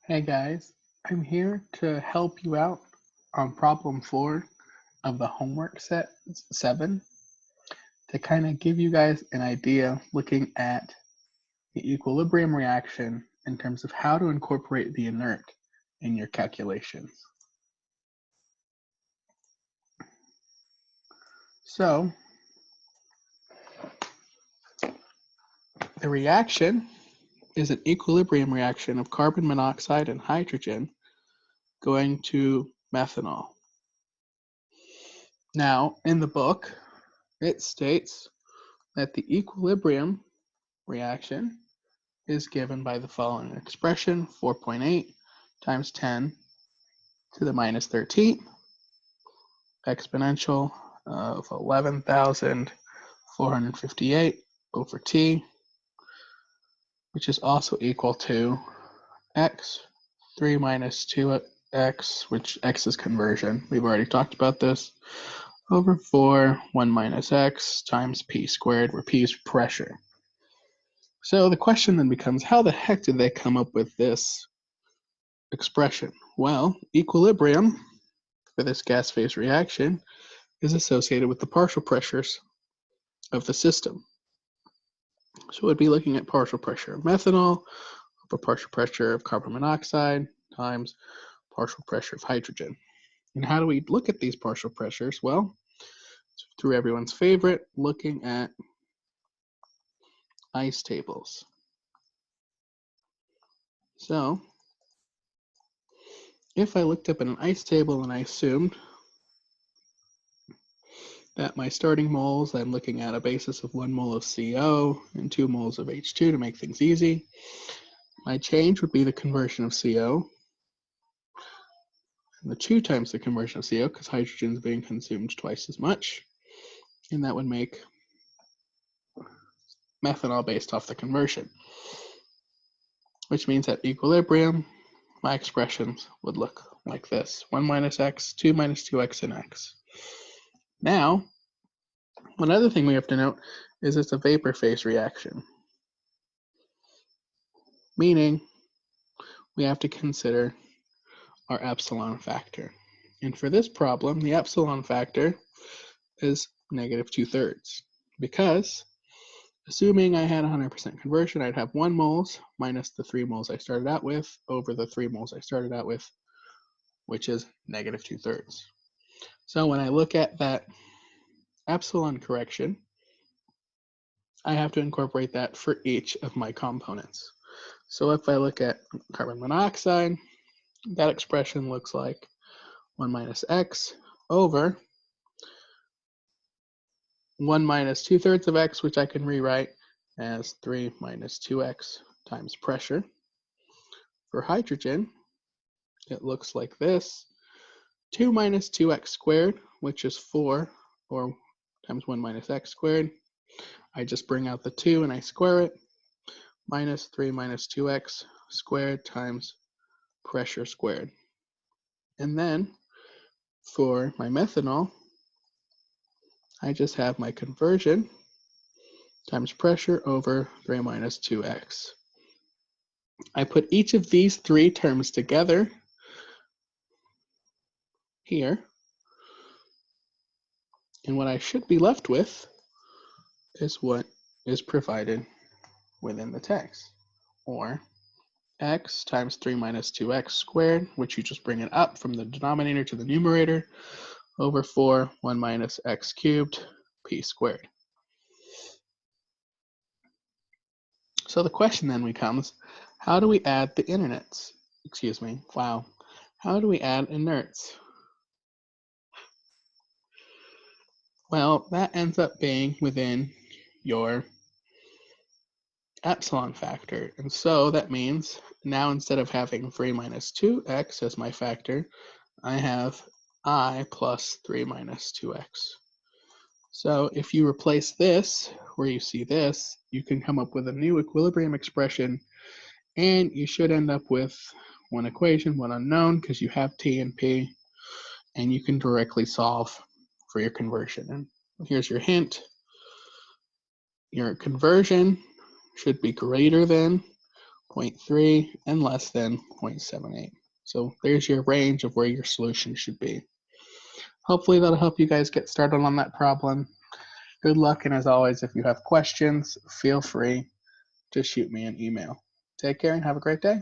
Hey guys, I'm here to help you out on problem 4 of the homework set 7 to kind of give you guys an idea looking at the equilibrium reaction in terms of how to incorporate the inert in your calculations. So the reaction is an equilibrium reaction of carbon monoxide and hydrogen going to methanol. Now, in the book, it states that the equilibrium reaction is given by the following expression: 4.8 times 10 to the minus 13th exponential of 11,458 over t, which is also equal to x, 3 minus 2x, which x is conversion. We've already talked about this, over 4, 1 minus x times p squared, where p is pressure. So the question then becomes, how the heck did they come up with this expression? Well, equilibrium for this gas phase reaction is associated with the partial pressures of the system. So we'd be looking at partial pressure of methanol over partial pressure of carbon monoxide times partial pressure of hydrogen. And how do we look at these partial pressures? Well, through everyone's favorite, looking at ice tables. So if I looked up at an ice table and I assumed that my starting moles, I'm looking at a basis of 1 mole of CO and 2 moles of H2 to make things easy. My change would be the conversion of CO, and the 2 times the conversion of CO, because hydrogen is being consumed twice as much, and that would make methanol based off the conversion, which means at equilibrium, my expressions would look like this: 1 minus x, 2 minus 2x, and x. Now, one other thing we have to note is it's a vapor phase reaction, meaning we have to consider our epsilon factor. And for this problem, the epsilon factor is negative 2/3, because assuming I had 100% conversion, I'd have 1 moles minus the 3 moles I started out with over the 3 moles I started out with, which is negative 2/3. So when I look at that epsilon correction, I have to incorporate that for each of my components. So if I look at carbon monoxide, that expression looks like 1 minus x over 1 minus 2/3 of x, which I can rewrite as 3 minus 2x times pressure. For hydrogen, it looks like this: 2 minus 2x squared, which is 4, or times 1 minus x squared. I just bring out the 2 and I square it, minus 3 minus 2x squared times pressure squared. And then for my methanol, I just have my conversion times pressure over 3 minus 2x. I put each of these 3 terms together here, and what I should be left with is what is provided within the text, or x times 3 minus 2x squared, which you just bring it up from the denominator to the numerator, over 4, 1 minus x cubed, p squared. So the question then becomes, how do we add the inerts? How do we add inerts? Well, that ends up being within your epsilon factor. And so that means now instead of having 3 minus 2x as my factor, I have I plus 3 minus 2x. So if you replace this where you see this, you can come up with a new equilibrium expression, and you should end up with one equation, one unknown, because you have t and p, and you can directly solve for your conversion. And here's your hint: your conversion should be greater than 0.3, and less than 0.78. So there's your range of where your solution should be. Hopefully that'll help you guys get started on that problem. Good luck, and as always, if you have questions, feel free to shoot me an email. Take care and have a great day.